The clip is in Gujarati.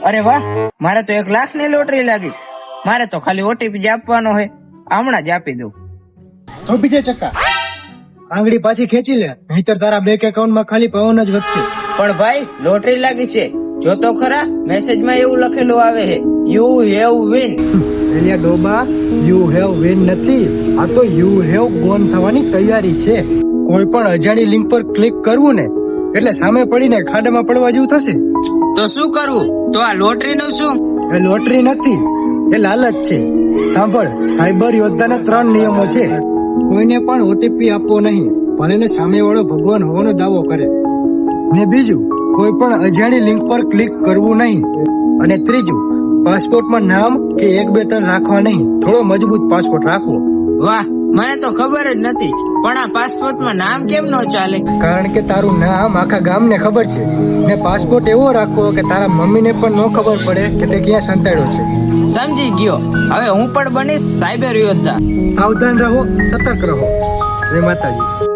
અરે વાહ, મારે તો 1 લાખ ની લોટરી લાગી. મારે તો ખાલી ઓટીપી જ આપવાનો હોય, હમણાં જ આપી દઉં. થોપી દે ચક્કા, આંગળી પાછી ખેંચી લે, નહીતર તારા બેંક એકાઉન્ટમાં ખાલી પવન જ વધશે. પણ ભાઈ, લોટરી લાગી છે. જો તો ખરા, મેસેજમાં એવું લખેલું આવે છે, યુ હેવ વિન. એલિયા ડોબા, યુ હેવ વિન નથી, આ તો યુ હેવ બોન થવાની તૈયારી છે. કોઈ પણ અજાણી લિંક પર ક્લિક કરવું ને એટલે સામે પડીને ખાડામાં પડવા જેવું થશે. તો શું કરવું? તો આ લોટરી નું શું? એ લોટરી નથી, એ લાલચ છે. સાંભળ, સાયબર યોદ્ધાના 3 નિયમો છે. કોઈને પણ ઓટીપી આપવો નહીં, ભલે ને સામેવાળો ભગવાન હોવાનો દાવો કરે. ને બીજું, કોઈ પણ અજાણી લિંક પર ક્લિક કરવું નહીં. અને ત્રીજું, પાસપોર્ટમાં નામ કે 1 2 3 રાખવા નહીં, થોડો મજબૂત પાસપોર્ટ રાખવો. વાહ, મને તો ખબર જ નથી. પણ આ પાસપોર્ટમાં નામ કેમ ન ચાલે? કારણ કે તારું નામ આખા ગામને ખબર છે. ને પાસપોર્ટ એવો રાખવો કે તારા મમ્મીને પણ ન ખબર પડે કે તે ક્યાં સંતાડ્યો છે. સમજી ગયો. હવે હું પણ બનીશ સાયબર યોદ્ધા. સાવધાન રહો, સતર્ક રહો. જય માતાજી.